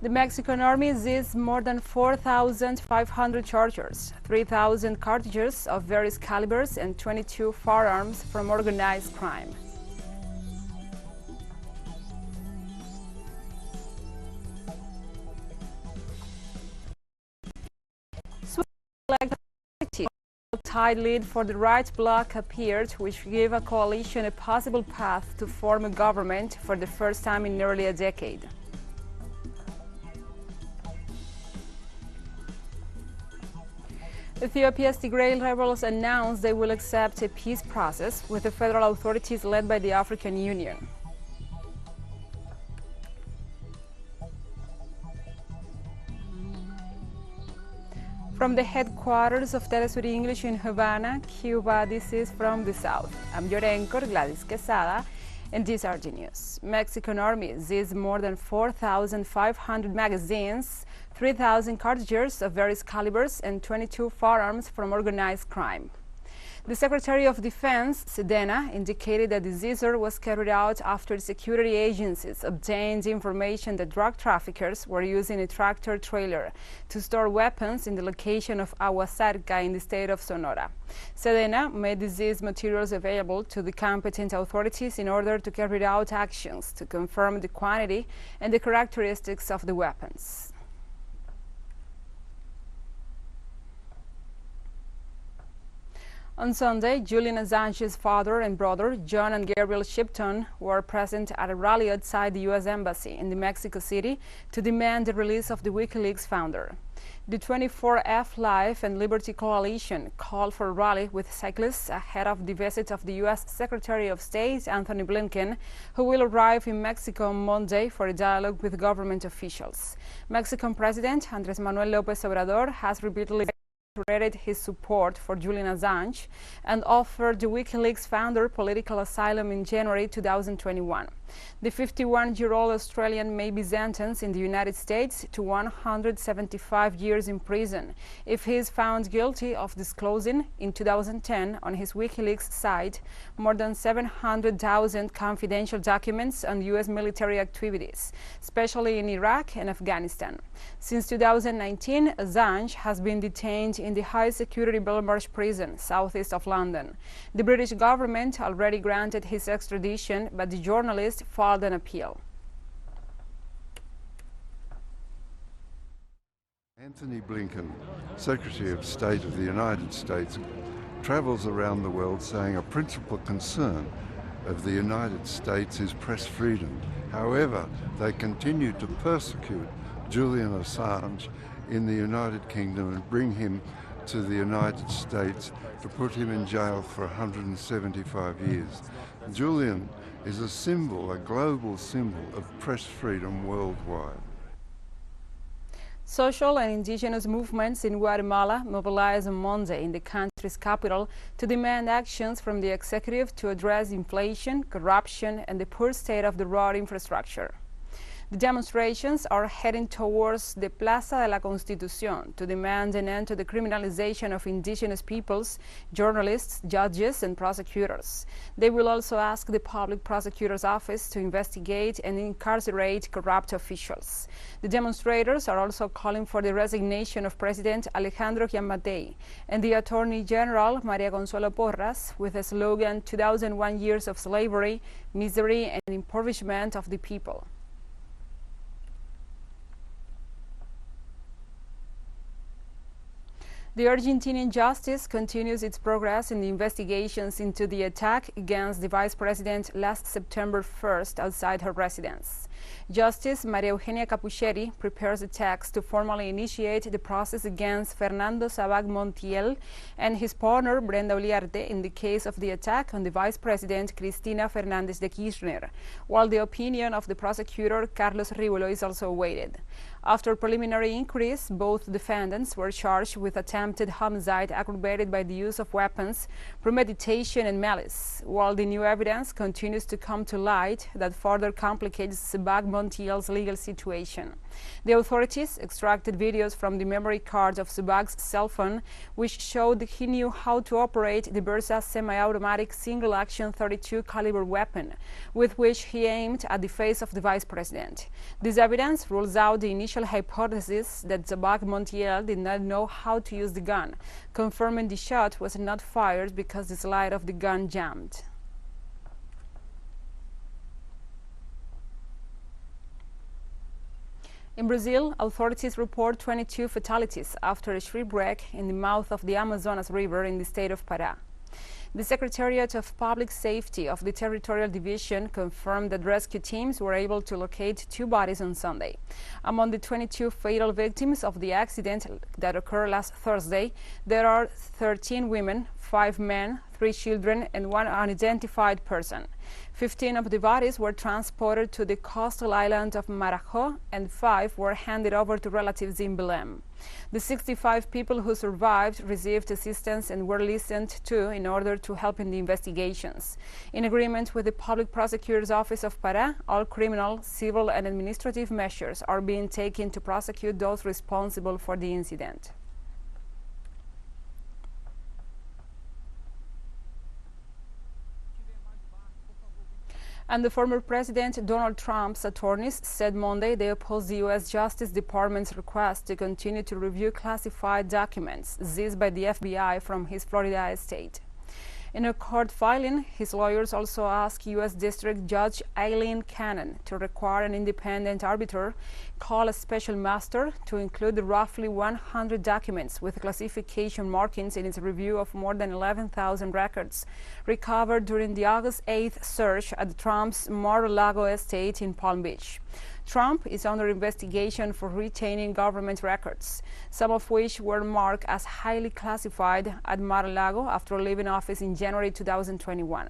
The Mexican Army seized more than 4,500 chargers, 3,000 cartridges of various calibers, and 22 firearms from organized crime. A tied lead for the right bloc appeared, which gave a coalition a possible path to form a government for the first time in nearly a decade. Ethiopia's Tigray rebels announced they will accept a peace process with the federal authorities led by the African Union. From the headquarters of TeleSUR English in Havana, Cuba, this is From the South. I'm your anchor, Gladys Quesada, and these are the news. Mexican Army seized more than 4,500 magazines, 3,000 cartridges of various calibers, and 22 firearms from organized crime. The Secretary of Defense, Sedena, indicated that the seizure was carried out after security agencies obtained information that drug traffickers were using a tractor-trailer to store weapons in the location of Aguasarca in the state of Sonora. Sedena made the seized materials available to the competent authorities in order to carry out actions to confirm the quantity and the characteristics of the weapons. On Sunday, Julian Assange's father and brother, John and Gabriel Shipton, were present at a rally outside the U.S. Embassy in Mexico City to demand the release of the WikiLeaks founder. The 24F Life and Liberty Coalition called for a rally with cyclists ahead of the visit of the U.S. Secretary of State, Anthony Blinken, who will arrive in Mexico on Monday for a dialogue with government officials. Mexican President Andrés Manuel López Obrador has repeatedly reiterated his support for Julian Assange and offered the WikiLeaks founder political asylum in January 2021. The 51-year-old Australian may be sentenced in the United States to 175 years in prison if he is found guilty of disclosing in 2010 on his WikiLeaks site more than 700,000 confidential documents on U.S. military activities, especially in Iraq and Afghanistan. Since 2019, Assange has been detained in the high-security Belmarsh prison, southeast of London. The British government already granted his extradition, but the journalist filed an appeal. Anthony Blinken, Secretary of State of the United States, travels around the world saying a principal concern of the United States is press freedom. However, they continue to persecute Julian Assange in the United Kingdom and bring him to the United States to put him in jail for 175 years. Julian is a symbol, a global symbol of press freedom worldwide. Social and indigenous movements in Guatemala mobilized on Monday in the country's capital to demand actions from the executive to address inflation, corruption, and the poor state of the road infrastructure. The demonstrations are heading towards the Plaza de la Constitución to demand an end to the criminalization of indigenous peoples, journalists, judges, and prosecutors. They will also ask the Public Prosecutor's Office to investigate and incarcerate corrupt officials. The demonstrators are also calling for the resignation of President Alejandro Giammattei and the Attorney General Maria Consuelo Porras with the slogan 2001 Years of Slavery, Misery, and Impoverishment of the People. The Argentinian justice continues its progress in the investigations into the attack against the vice president last September 1st outside her residence. Justice Maria Eugenia Capuchetti prepares a text to formally initiate the process against Fernando Sabag Montiel and his partner Brenda Uliarte in the case of the attack on the vice president Cristina Fernández de Kirchner, while the opinion of the prosecutor Carlos Rivolo is also awaited. After preliminary inquiries, both defendants were charged with attempted homicide aggravated by the use of weapons, premeditation, and malice, while the new evidence continues to come to light that further complicates Sabag Sabag Montiel's legal situation. The authorities extracted videos from the memory card of Sabag's cell phone, which showed he knew how to operate the Bursa semi-automatic single-action .32 caliber weapon, with which he aimed at the face of the vice president. This evidence rules out the initial hypothesis that Sabag Montiel did not know how to use the gun, confirming the shot was not fired because the slide of the gun jammed. In Brazil, authorities report 22 fatalities after a shipwreck in the mouth of the Amazonas River in the state of Pará. The Secretariat of Public Safety of the Territorial Division confirmed that rescue teams were able to locate 2 bodies on Sunday. Among the 22 fatal victims of the accident that occurred last Thursday, there are 13 women, 5 men, 3 children, and 1 unidentified person. 15 of the bodies were transported to the coastal island of Marajó, and 5 were handed over to relatives in Belém. The 65 people who survived received assistance and were listened to in order to help in the investigations. In agreement with the Public Prosecutor's Office of Pará, all criminal, civil, and administrative measures are being taken to prosecute those responsible for the incident. And the former President Donald Trump's attorneys said Monday they opposed the U.S. Justice Department's request to continue to review classified documents seized by the FBI from his Florida estate. In a court filing, his lawyers also asked U.S. District Judge Aileen Cannon to require an independent arbiter call a special master to include the roughly 100 documents with classification markings in its review of more than 11,000 records recovered during the August 8th search at Trump's Mar-a-Lago estate in Palm Beach. Trump is under investigation for retaining government records, some of which were marked as highly classified at Mar-a-Lago after leaving office in January 2021.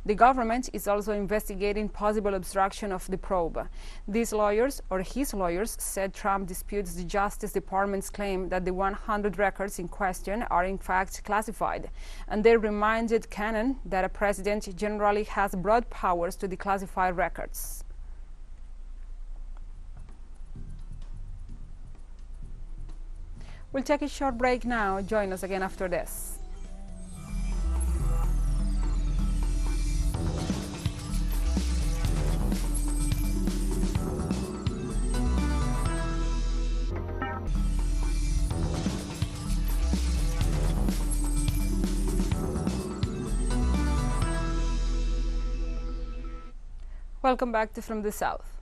The government is also investigating possible obstruction of the probe. These lawyers, or his lawyers, said Trump disputes the Justice Department's claim that the 100 records in question are in fact classified, and they reminded Cannon that a president generally has broad powers to declassify records. We'll take a short break now. Join us again after this. Welcome back to From the South.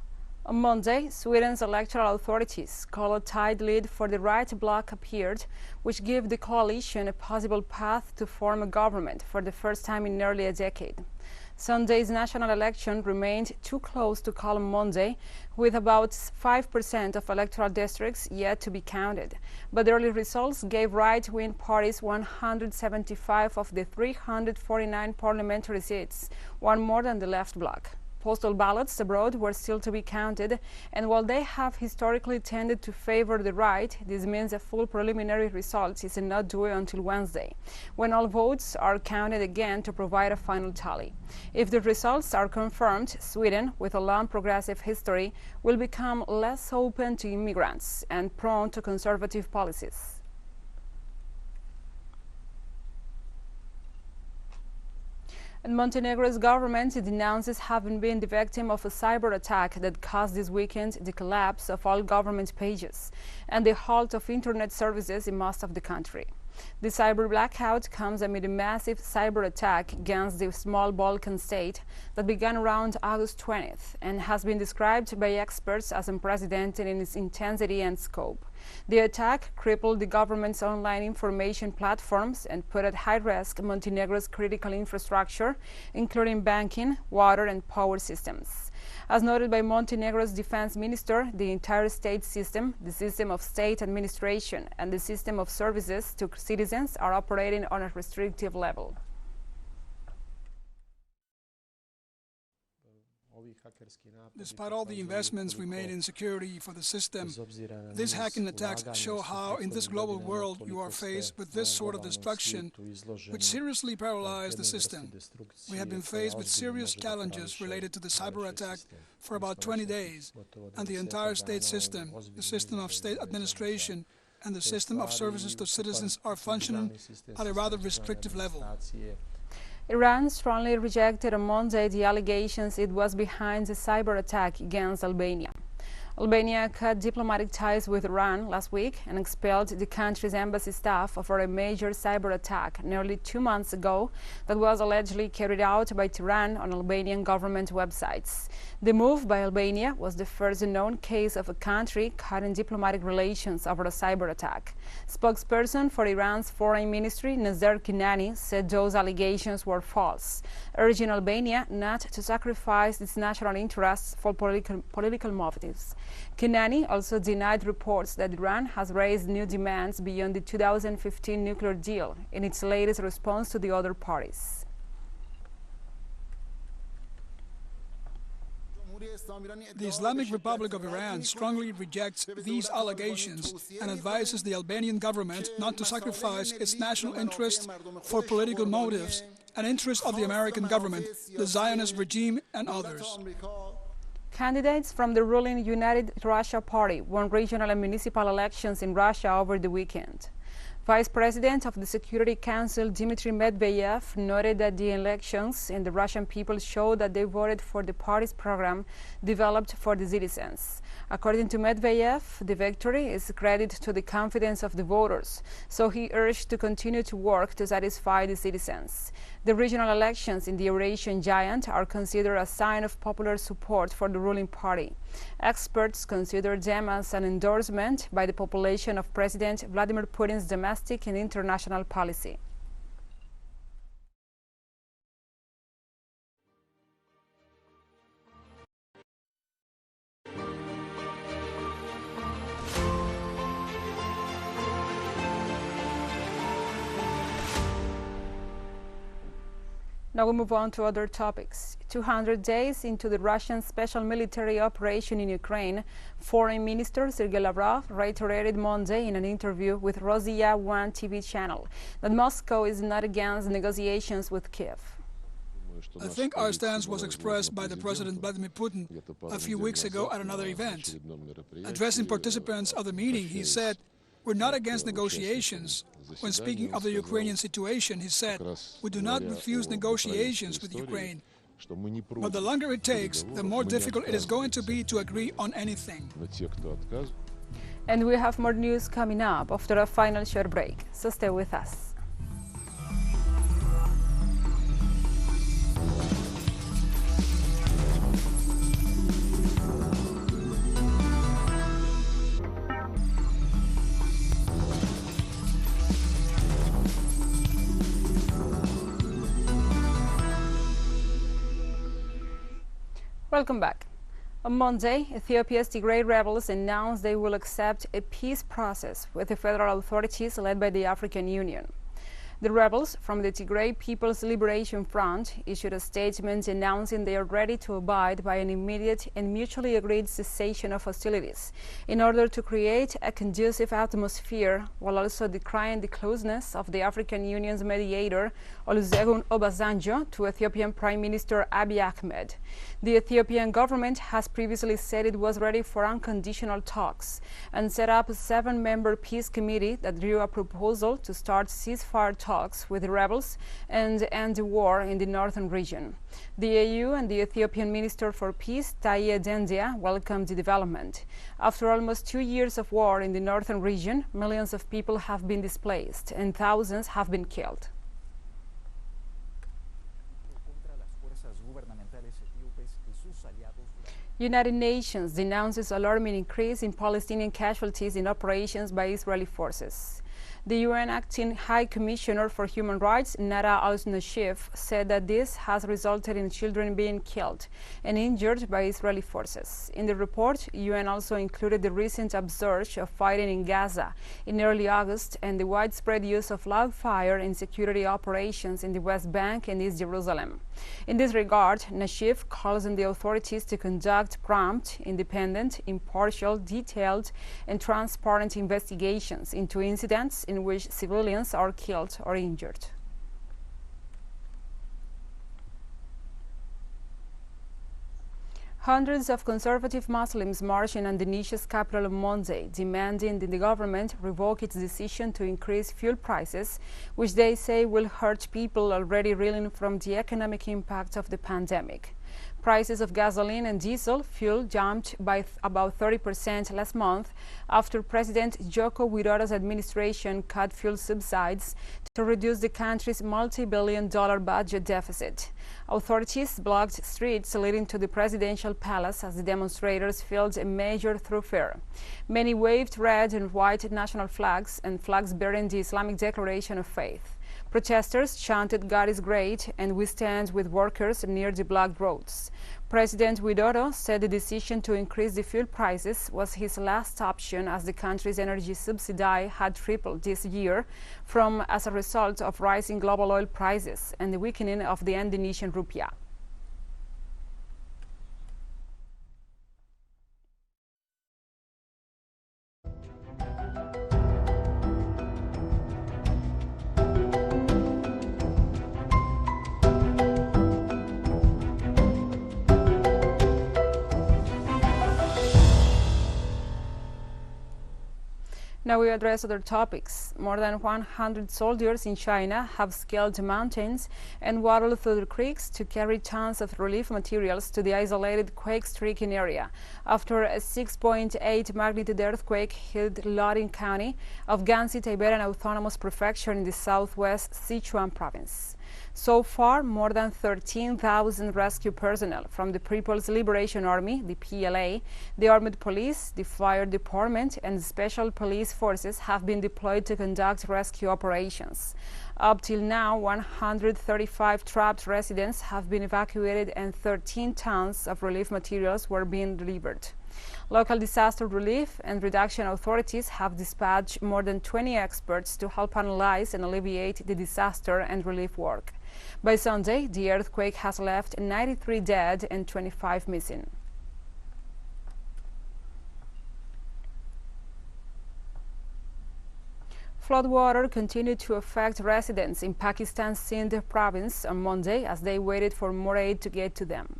On Monday, Sweden's electoral authorities called a tight lead for the right bloc appeared, which gave the coalition a possible path to form a government for the first time in nearly a decade. Sunday's national election remained too close to call on Monday, with about 5% of electoral districts yet to be counted. But the early results gave right-wing parties 175 of the 349 parliamentary seats, one more than the left bloc. Postal ballots abroad were still to be counted, and while they have historically tended to favor the right, this means a full preliminary result is not due until Wednesday, when all votes are counted again to provide a final tally. If the results are confirmed, Sweden, with a long progressive history, will become less open to immigrants and prone to conservative policies. And Montenegro's government denounces having been the victim of a cyber attack that caused this weekend the collapse of all government pages and the halt of internet services in most of the country. The cyber blackout comes amid a massive cyber attack against the small Balkan state that began around August 20th and has been described by experts as unprecedented in its intensity and scope. The attack crippled the government's online information platforms and put at high risk Montenegro's critical infrastructure, including banking, water, and power systems. As noted by Montenegro's defense minister, the entire state system, the system of state administration, and the system of services to citizens are operating on a restrictive level. Despite all the investments we made in security for the system, these hacking attacks show how in this global world you are faced with this sort of destruction, which seriously paralyzed the system. We have been faced with serious challenges related to the cyber attack for about 20 days, and the entire state system, the system of state administration, and the system of services to citizens are functioning at a rather restrictive level. Iran strongly rejected on Monday the allegations it was behind the cyber attack against Albania. Albania cut diplomatic ties with Iran last week and expelled the country's embassy staff over a major cyber attack nearly 2 months ago that was allegedly carried out by Tehran on Albanian government websites. The move by Albania was the first known case of a country cutting diplomatic relations over a cyber attack. Spokesperson for Iran's foreign ministry, Nazar Kinani, said those allegations were false, urging Albania not to sacrifice its national interests for political motives. Kinani also denied reports that Iran has raised new demands beyond the 2015 nuclear deal in its latest response to the other parties. The Islamic Republic of Iran strongly rejects these allegations and advises the Albanian government not to sacrifice its national interests for political motives and interests of the American government, the Zionist regime, and others. Candidates from the ruling United Russia Party won regional and municipal elections in Russia over the weekend. Vice President of the Security Council Dmitry Medvedev noted that the elections in the Russian people showed that they voted for the party's program developed for the citizens. According to Medvedev, the victory is a credit to the confidence of the voters, so he urged to continue to work to satisfy the citizens. The regional elections in the Eurasian giant are considered a sign of popular support for the ruling party. Experts consider them as an endorsement by the population of President Vladimir Putin's domestic and international policy. Now we move on to other topics. 200 days into the Russian special military operation in Ukraine, Foreign Minister Sergei Lavrov reiterated Monday in an interview with Rossiya 1 TV channel that Moscow is not against negotiations with Kiev. I think our stance was expressed by the President Vladimir Putin a few weeks ago at another event. Addressing participants of the meeting, he said, "We're not against negotiations." When speaking of the Ukrainian situation, he said, "We do not refuse negotiations with Ukraine. But the longer it takes, the more difficult it is going to be to agree on anything." And we have more news coming up after a final short break, so stay with us. Welcome back. On Monday, Ethiopia's Tigray rebels announced they will accept a peace process with the federal authorities led by the African Union. The rebels from the Tigray People's Liberation Front issued a statement announcing they are ready to abide by an immediate and mutually agreed cessation of hostilities in order to create a conducive atmosphere, while also decrying the closeness of the African Union's mediator, Olusegun Obasanjo, to Ethiopian Prime Minister Abiy Ahmed. The Ethiopian government has previously said it was ready for unconditional talks and set up a 7-member peace committee that drew a proposal to start ceasefire talks with the rebels and end the war in the northern region. The AU and the Ethiopian Minister for Peace, Taye Dendia, welcomed the development. After almost 2 years of war in the northern region, millions of people have been displaced and thousands have been killed. United Nations denounces alarming increase in Palestinian casualties in operations by Israeli forces. The UN Acting High Commissioner for Human Rights, Nada al-Nashif, said that this has resulted in children being killed and injured by Israeli forces. In the report, UN also included the recent upsurge of fighting in Gaza in early August and the widespread use of live fire in security operations in the West Bank and East Jerusalem. In this regard, Nashif calls on the authorities to conduct prompt, independent, impartial, detailed, and transparent investigations into incidents in which civilians are killed or injured. Hundreds of conservative Muslims marched in Indonesia's capital on Monday, demanding that the government revoke its decision to increase fuel prices, which they say will hurt people already reeling from the economic impact of the pandemic. Prices of gasoline and diesel fuel jumped by about 30% last month after President Joko Widodo's administration cut fuel subsidies to reduce the country's multi-billion-dollar budget deficit. Authorities blocked streets leading to the presidential palace as the demonstrators filled a major thoroughfare. Many waved red and white national flags and flags bearing the Islamic Declaration of Faith. Protesters chanted "God is great" and "We stand with workers" near the blocked roads. President Widodo said the decision to increase the fuel prices was his last option as the country's energy subsidy had tripled this year as a result of rising global oil prices and the weakening of the Indonesian rupiah. Now we address other topics. More than 100 soldiers in China have scaled the mountains and waddled through the creeks to carry tons of relief materials to the isolated quake-stricken area after a 6.8 magnitude earthquake hit Luoding County of Gansu Tibetan Autonomous Prefecture in the southwest Sichuan province. So far, more than 13,000 rescue personnel from the People's Liberation Army, the PLA, the Armed Police, the Fire Department, and special police forces have been deployed to conduct rescue operations. Up till now, 135 trapped residents have been evacuated and 13 tons of relief materials were being delivered. Local disaster relief and reduction authorities have dispatched more than 20 experts to help analyze and alleviate the disaster and relief work. By Sunday, the earthquake has left 93 dead and 25 missing. Floodwater continued to affect residents in Pakistan's Sindh province on Monday as they waited for more aid to get to them.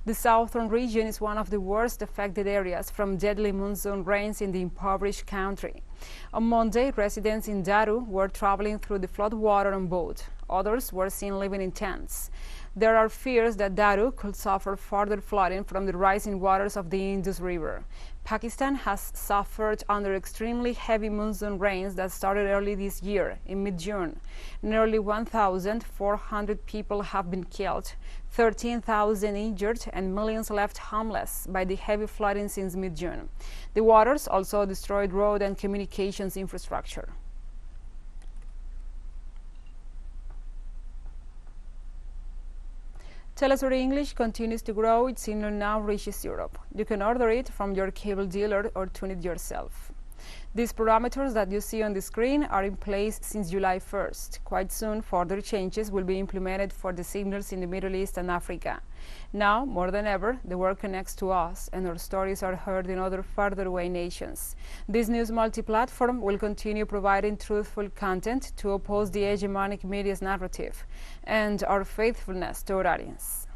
The southern region is one of the worst affected areas from deadly monsoon rains in the impoverished country. On Monday, residents in Daru were traveling through the floodwater on boat. Others were seen living in tents. There are fears that Daru could suffer further flooding from the rising waters of the Indus River. Pakistan has suffered under extremely heavy monsoon rains that started early this year, in mid-June. Nearly 1,400 people have been killed, 13,000 injured, and millions left homeless by the heavy flooding since mid-June. The waters also destroyed road and communications infrastructure. TeleSUR English continues to grow. Its signal now reaches Europe. You can order it from your cable dealer or tune it yourself. These parameters that you see on the screen are in place since July 1st. Quite soon, further changes will be implemented for the signals in the Middle East and Africa. Now, more than ever, the world connects to us, and our stories are heard in other further away nations. This news multi-platform will continue providing truthful content to oppose the hegemonic media's narrative and our faithfulness to our audience.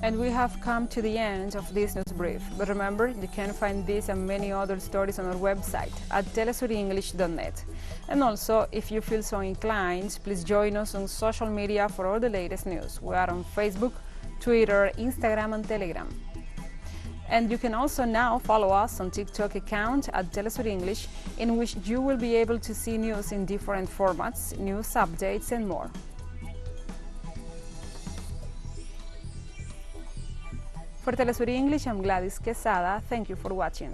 And we have come to the end of this news brief. But remember, you can find this and many other stories on our website at telesurenglish.net. And also, if you feel so inclined, please join us on social media for all the latest news. We are on Facebook, Twitter, Instagram, and Telegram. And you can also now follow us on TikTok account at TeleSUR English, in which you will be able to see news in different formats, news updates, and more. For TeleSUR English, I'm Gladys Quesada. Thank you for watching.